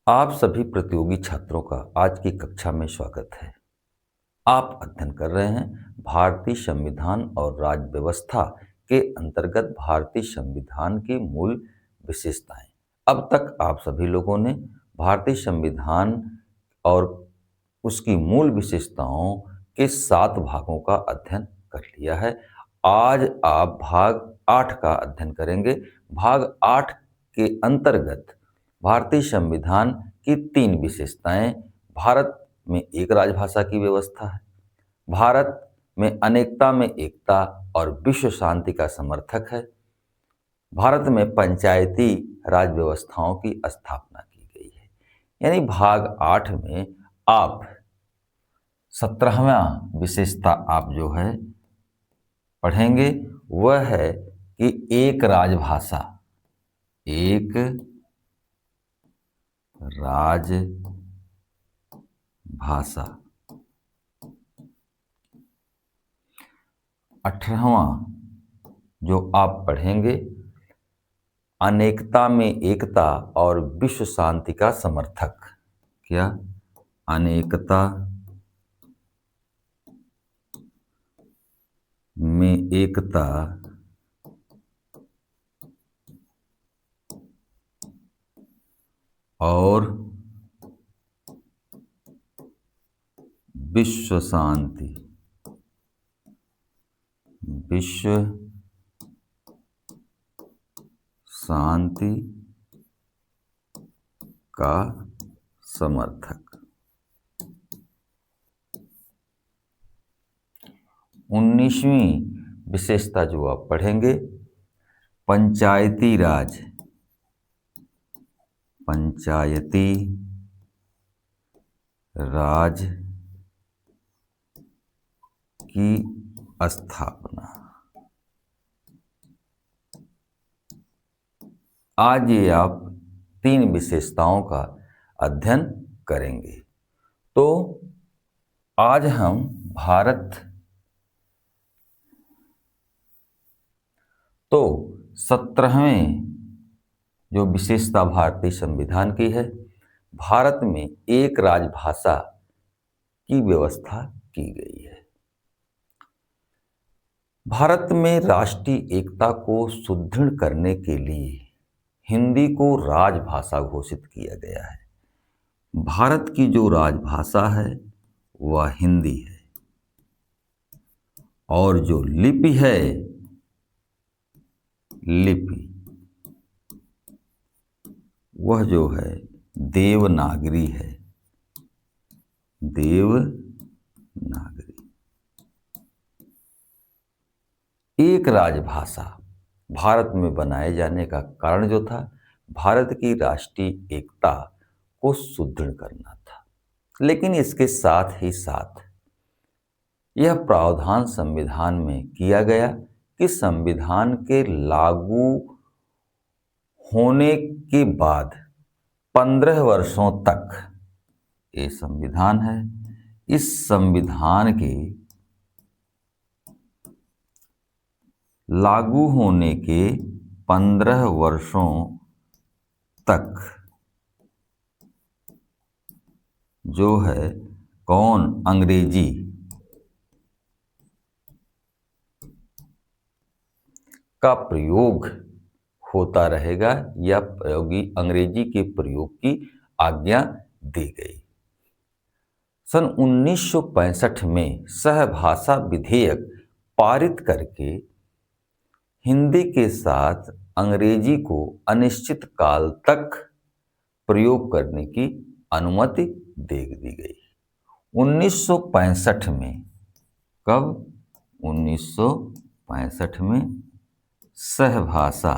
आप सभी प्रतियोगी छात्रों का आज की कक्षा में स्वागत है। आप अध्ययन कर रहे हैं भारतीय संविधान और राज्य व्यवस्था के अंतर्गत भारतीय संविधान की मूल विशेषताएं। अब तक आप सभी लोगों ने भारतीय संविधान और उसकी मूल विशेषताओं के 7 भागों का अध्ययन कर लिया है। आज आप भाग 8 का अध्ययन करेंगे। भाग 8 के अंतर्गत भारतीय संविधान की 3 विशेषताएं। भारत में एक राजभाषा की व्यवस्था है, भारत में अनेकता में एकता और विश्व शांति का समर्थक है, भारत में पंचायती राज व्यवस्थाओं की स्थापना की गई है। यानी भाग 8 में आप 17वां विशेषता आप जो है पढ़ेंगे, वह है कि एक राजभाषा, एक राजभाषा। 18वां जो आप पढ़ेंगे, अनेकता में एकता और विश्व शांति का समर्थक। क्या? अनेकता में एकता और विश्व शांति, विश्व शांति का समर्थक। 19वीं विशेषता जो आप पढ़ेंगे, पंचायती राज, पंचायती राज की स्थापना। आज ये आप 3 विशेषताओं का अध्ययन करेंगे। तो आज हम भारत 17वें जो विशेषता भारतीय संविधान की है, भारत में एक राजभाषा की व्यवस्था की गई है। भारत में राष्ट्रीय एकता को सुदृढ़ करने के लिए हिंदी को राजभाषा घोषित किया गया है। भारत की जो राजभाषा है वह हिंदी है और जो लिपि है, लिपि वह जो है देवनागरी है, देवनागरी। एक राजभाषा भारत में बनाए जाने का कारण जो था, भारत की राष्ट्रीय एकता को सुदृढ़ करना था। लेकिन इसके साथ ही साथ यह प्रावधान संविधान में किया गया कि संविधान के लागू होने के बाद 15 वर्षों तक, ये संविधान है, इस संविधान के लागू होने के 15 वर्षों तक जो है कौन, अंग्रेजी का प्रयोग होता रहेगा या अंग्रेजी के प्रयोग की आज्ञा दी गई। सन 1965 में सहभाषा विधेयक पारित करके हिंदी के साथ अंग्रेजी को अनिश्चित काल तक प्रयोग करने की अनुमति दे दी गई। 1965 में, कब? 1965 में सहभाषा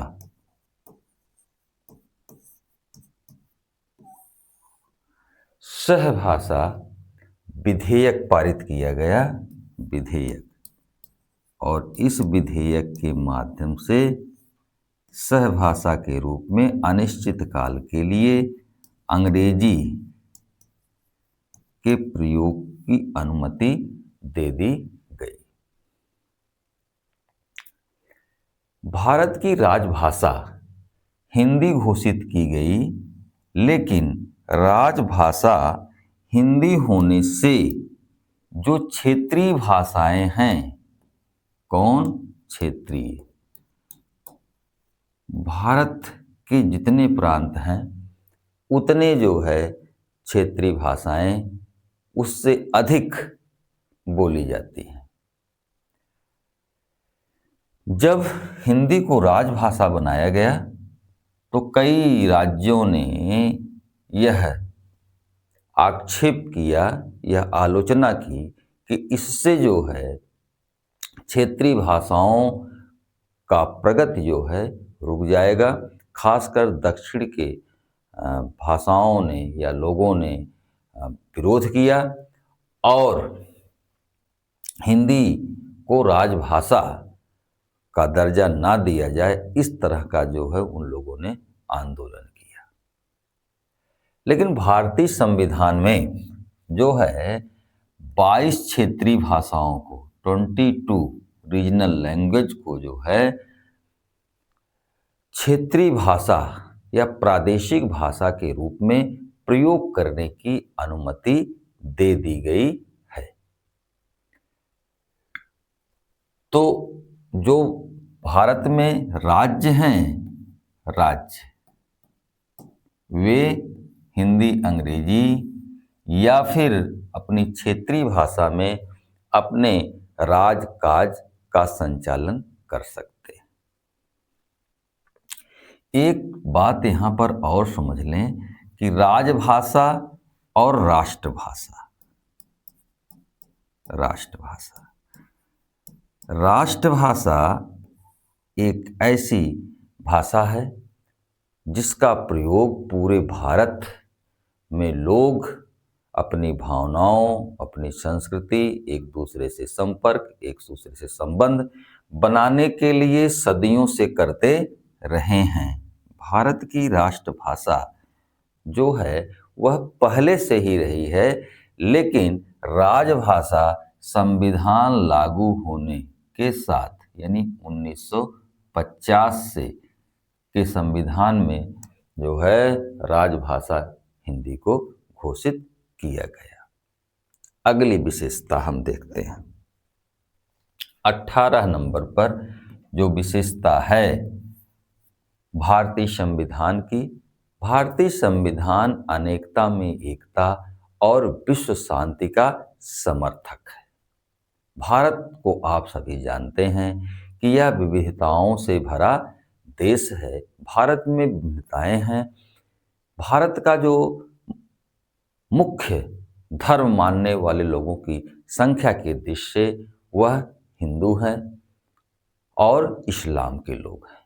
विधेयक पारित किया गया, विधेयक। और इस विधेयक के माध्यम से सहभाषा के रूप में अनिश्चित काल के लिए अंग्रेजी के प्रयोग की अनुमति दे दी गई। भारत की राजभाषा हिंदी घोषित की गई, लेकिन राजभाषा हिंदी होने से जो क्षेत्रीय भाषाएं हैं, कौन? क्षेत्रीय। भारत के जितने प्रांत हैं उतने जो है क्षेत्रीय भाषाएं उससे अधिक बोली जाती हैं। जब हिंदी को राजभाषा बनाया गया तो कई राज्यों ने यह आक्षेप किया, यह आलोचना की कि इससे जो है क्षेत्रीय भाषाओं का प्रगति जो है रुक जाएगा। खासकर दक्षिण के भाषाओं ने या लोगों ने विरोध किया और हिंदी को राजभाषा का दर्जा ना दिया जाए, इस तरह का जो है उन लोगों ने आंदोलन किया। लेकिन भारतीय संविधान में जो है 22 क्षेत्रीय भाषाओं को, 22 रीजनल लैंग्वेज को जो है क्षेत्रीय भाषा या प्रादेशिक भाषा के रूप में प्रयोग करने की अनुमति दे दी गई है। तो जो भारत में राज्य हैं, राज्य वे हिंदी, अंग्रेजी या फिर अपनी क्षेत्रीय भाषा में अपने राज काज का संचालन कर सकते हैं। एक बात यहाँ पर और समझ लें कि राजभाषा और राष्ट्रभाषा, राष्ट्रभाषा एक ऐसी भाषा है जिसका प्रयोग पूरे भारत में लोग अपनी भावनाओं, अपनी संस्कृति, एक दूसरे से संपर्क, एक दूसरे से संबंध बनाने के लिए सदियों से करते रहे हैं। भारत की राष्ट्रभाषा जो है वह पहले से ही रही है, लेकिन राजभाषा संविधान लागू होने के साथ यानी 1950 से के संविधान में जो है राजभाषा हिंदी को घोषित किया गया। अगली विशेषता हम देखते हैं। 18 नंबर पर जो विशेषता है भारतीय संविधान की, भारतीय संविधान अनेकता में एकता और विश्व शांति का समर्थक है। भारत को आप सभी जानते हैं कि यह विविधताओं से भरा देश है। भारत में विविधताएं हैं। भारत का जो मुख्य धर्म मानने वाले लोगों की संख्या की दृष्टि से वह हिंदू हैं और इस्लाम के लोग हैं।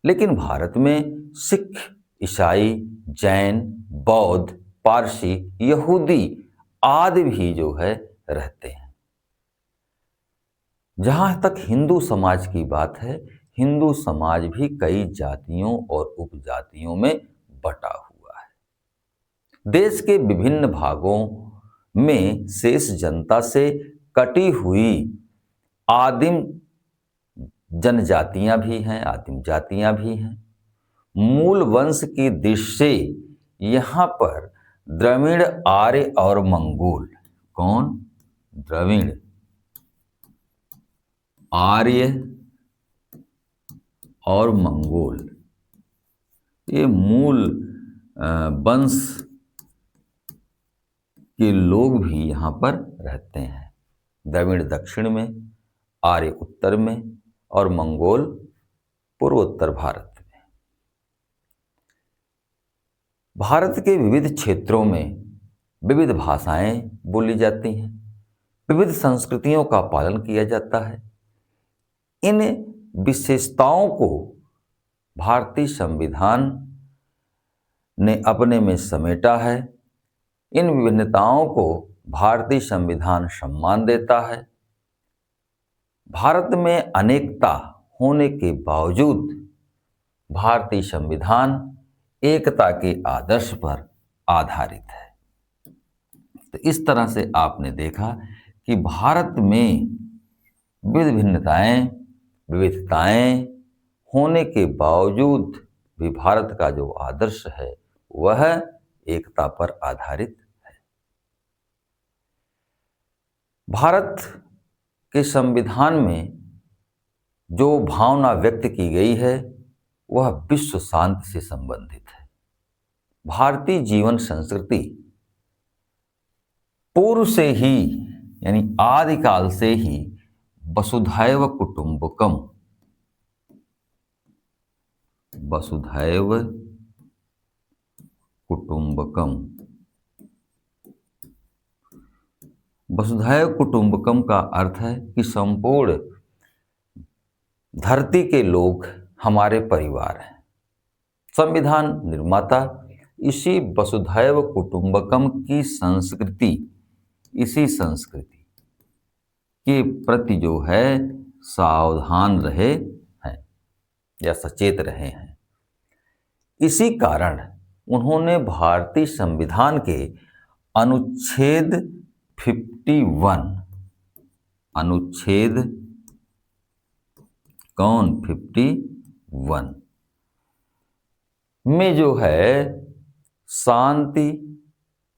लेकिन भारत में सिख, ईसाई, जैन, बौद्ध, पारसी, यहूदी आदि भी जो है रहते हैं। जहां तक हिंदू समाज की बात है, हिंदू समाज भी कई जातियों और उपजातियों में बटा हुआ है। देश के विभिन्न भागों में शेष जनता से कटी हुई आदिम जनजातियां भी हैं, आदिम जातियां भी हैं। मूल वंश की दृष्टि से यहाँ पर द्रविड़, आर्य और मंगोल, कौन? द्रविड़, आर्य और मंगोल, ये मूल वंश के लोग भी यहाँ पर रहते हैं। द्रविड़ दक्षिण में, आर्य उत्तर में और मंगोल पूर्वोत्तर भारत में। भारत के विविध क्षेत्रों में विविध भाषाएं बोली जाती हैं, विविध संस्कृतियों का पालन किया जाता है। इन विशेषताओं को भारतीय संविधान ने अपने में समेटा है। इन विभिन्नताओं को भारतीय संविधान सम्मान देता है। भारत में अनेकता होने के बावजूद भारतीय संविधान एकता के आदर्श पर आधारित है। तो इस तरह से आपने देखा कि भारत में विविधताएं होने के बावजूद भी भारत का जो आदर्श है वह एकता पर आधारित है। भारत के संविधान में जो भावना व्यक्त की गई है वह विश्व शांति से संबंधित है। भारतीय जीवन संस्कृति पूर्व से ही यानी आदिकाल से ही वसुधैव कुटुंबकम वसुधैव कुटुंबकम का अर्थ है कि संपूर्ण धरती के लोग हमारे परिवार हैं। संविधान निर्माता इसी वसुधैव कुटुंबकम की संस्कृति, इसी संस्कृति के प्रति जो है सावधान रहे हैं या सचेत रहे हैं। इसी कारण उन्होंने भारतीय संविधान के अनुच्छेद 51 में जो है शांति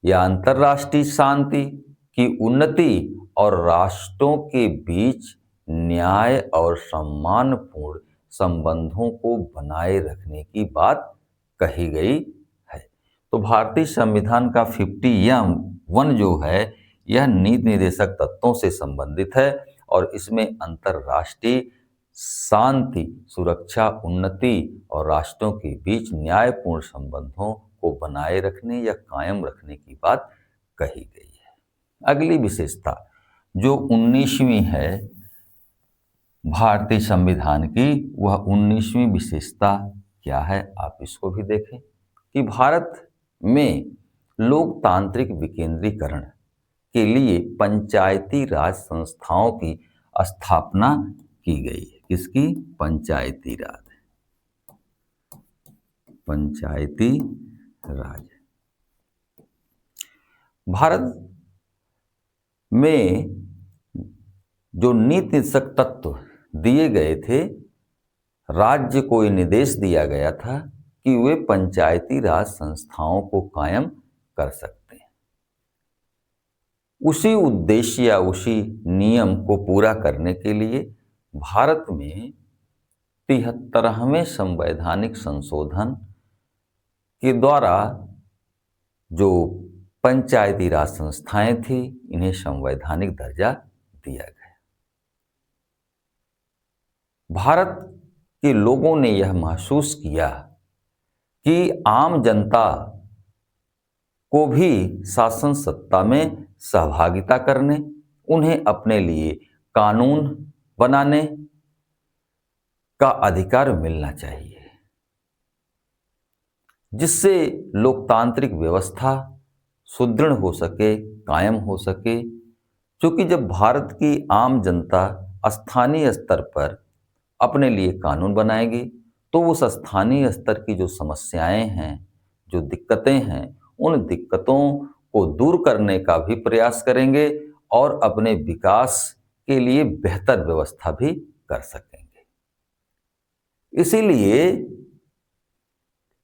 या अंतर्राष्ट्रीय शांति की उन्नति और राष्ट्रों के बीच न्याय और सम्मानपूर्ण संबंधों को बनाए रखने की बात कही गई है। तो भारतीय संविधान का 51 जो है यह नीति निर्देशक तत्वों से संबंधित है और इसमें अंतर्राष्ट्रीय शांति, सुरक्षा, उन्नति और राष्ट्रों के बीच न्यायपूर्ण संबंधों को बनाए रखने या कायम रखने की बात कही गई है। अगली विशेषता जो 19वीं है भारतीय संविधान की, वह 19वीं विशेषता क्या है, आप इसको भी देखें कि भारत में लोकतांत्रिक विकेंद्रीकरण के लिए पंचायती राज संस्थाओं की स्थापना की गई है। किसकी? पंचायती राज। भारत में जो नीति निर्देशक तत्व दिए गए थे, राज्य को ये निर्देश दिया गया था कि वे पंचायती राज संस्थाओं को कायम कर सकते हैं। उसी उद्देश्य या उसी नियम को पूरा करने के लिए भारत में 73वें संवैधानिक संशोधन के द्वारा जो पंचायती राज संस्थाएं थी, इन्हें संवैधानिक दर्जा दिया गया। भारत के लोगों ने यह महसूस किया कि आम जनता को भी शासन सत्ता में सहभागिता करने, उन्हें अपने लिए कानून बनाने का अधिकार मिलना चाहिए, जिससे लोकतांत्रिक व्यवस्था सुदृढ़ हो सके, कायम हो सके। क्योंकि जब भारत की आम जनता स्थानीय स्तर पर अपने लिए कानून बनाएगी तो उस स्थानीय स्तर की जो समस्याएं हैं, जो दिक्कतें हैं, उन दिक्कतों को दूर करने का भी प्रयास करेंगे और अपने विकास के लिए बेहतर व्यवस्था भी कर सकेंगे। इसीलिए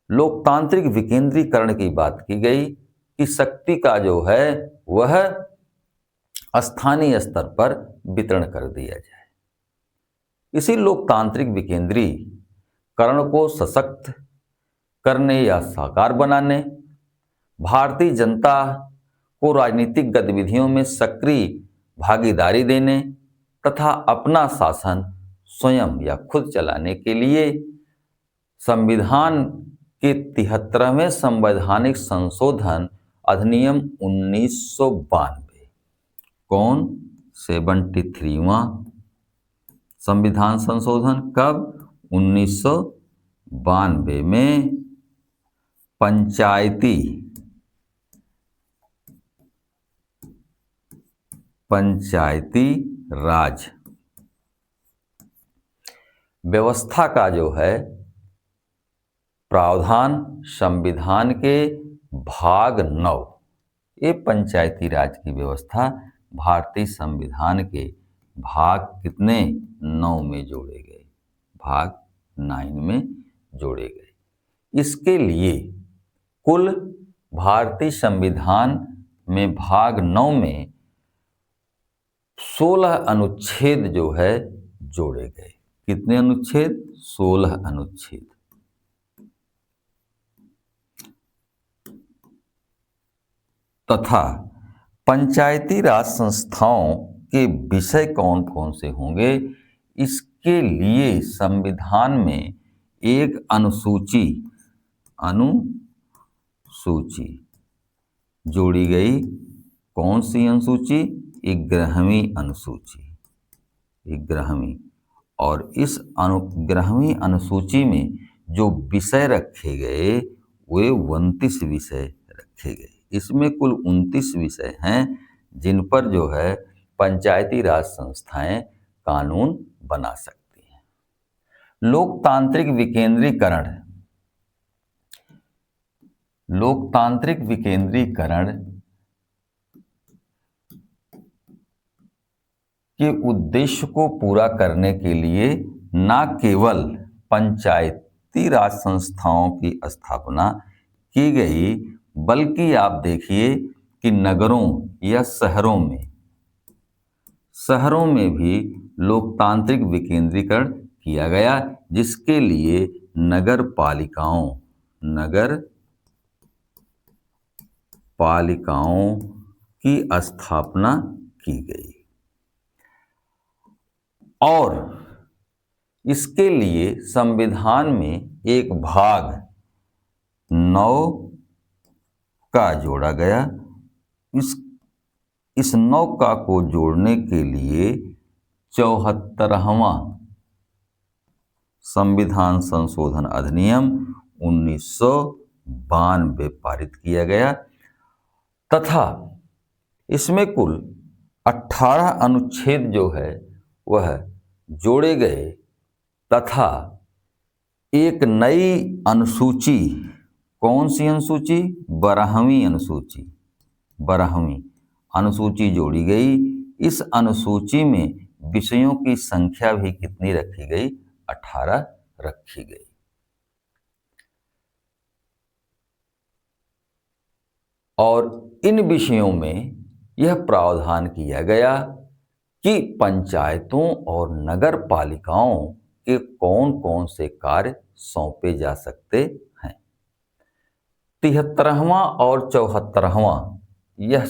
लोकतांत्रिक विकेंद्रीकरण की बात की गई कि शक्ति का जो है वह स्थानीय स्तर पर वितरण कर दिया जाए। इसी लोकतांत्रिक विकेंद्रीकरण को सशक्त करने या साकार बनाने, भारतीय जनता को राजनीतिक गतिविधियों में सक्रिय भागीदारी देने तथा अपना शासन स्वयं या खुद चलाने के लिए संविधान के 73वें संवैधानिक संशोधन अधिनियम 1992, कौन? 73वां संविधान संशोधन कब? 1992 में पंचायती राज व्यवस्था का जो है प्रावधान संविधान के भाग 9, ये पंचायती राज की व्यवस्था भारतीय संविधान के भाग कितने? 9 में जोड़े गए, भाग 9 में जोड़े गए। इसके लिए कुल भारतीय संविधान में भाग 9 में 16 अनुच्छेद जो है जोड़े गए। कितने अनुच्छेद? 16 अनुच्छेद। तथा पंचायती राज संस्थाओं के विषय कौन कौन से होंगे, इसके लिए संविधान में एक अनुसूची जोड़ी गई। कौन सी अनुसूची? 11वीं अनुसूची। 11वीं। और इस 11वीं अनुसूची में जो विषय रखे गए वे 29 विषय रखे गए। इसमें कुल 29 विषय हैं जिन पर जो है पंचायती राज संस्थाएं कानून बना सकती हैं। लोकतांत्रिक विकेंद्रीकरण के उद्देश्य को पूरा करने के लिए न केवल पंचायती राज संस्थाओं की स्थापना की गई, बल्कि आप देखिए कि नगरों या शहरों में भी लोकतांत्रिक विकेंद्रीकरण किया गया, जिसके लिए नगर पालिकाओं की स्थापना की गई। और इसके लिए संविधान में एक भाग 9 का जोड़ा गया। इस 9 का को जोड़ने के लिए 74वां संविधान संशोधन अधिनियम 1992 पारित किया गया तथा इसमें कुल 18 अनुच्छेद जो है वह जोड़े गए तथा एक नई अनुसूची, कौन सी अनुसूची? 12वीं अनुसूची जोड़ी गई। इस अनुसूची में विषयों की संख्या भी कितनी रखी गई? 18 रखी गई। और इन विषयों में यह प्रावधान किया गया कि पंचायतों और नगर पालिकाओं के कौन कौन से कार्य सौंपे जा सकते हैं। 73वां और 74वां यह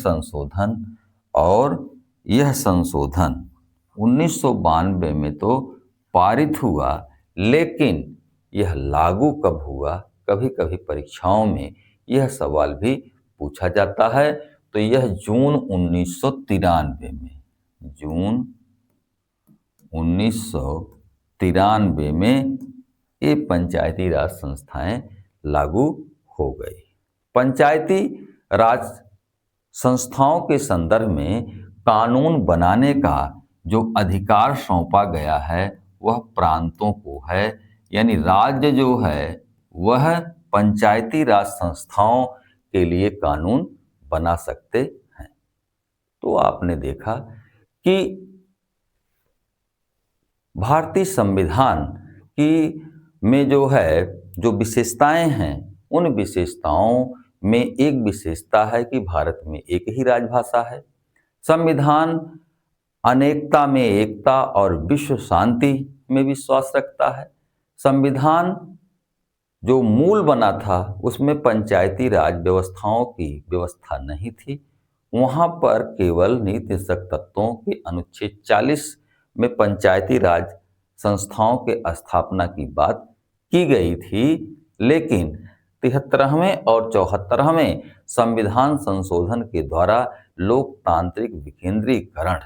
संशोधन 1992 में तो पारित हुआ, लेकिन यह लागू कब हुआ? कभी कभी परीक्षाओं में यह सवाल भी पूछा जाता है। तो यह जून 1993 में ये पंचायती राज संस्थाएं लागू हो गई। पंचायती राज संस्थाओं के संदर्भ में कानून बनाने का जो अधिकार सौंपा गया है वह प्रांतों को है, यानी राज्य जो है वह पंचायती राज संस्थाओं के लिए कानून बना सकते हैं। तो आपने देखा कि भारतीय संविधान की में जो विशेषताएं हैं, उन विशेषताओं में एक विशेषता है कि भारत में एक ही राजभाषा है। संविधान अनेकता में एकता और विश्व शांति में विश्वास रखता है। संविधान जो मूल बना था उसमें पंचायती राज व्यवस्थाओं की व्यवस्था नहीं थी। वहाँ पर केवल नीतिशक तत्वों के अनुच्छेद 40 में पंचायती राज संस्थाओं के स्थापना की बात की गई थी, लेकिन 73वें और 74वें संविधान संशोधन के द्वारा लोकतांत्रिक विकेंद्रीकरण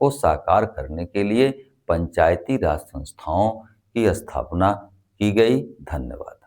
को साकार करने के लिए पंचायती राज संस्थाओं की स्थापना की गई। धन्यवाद।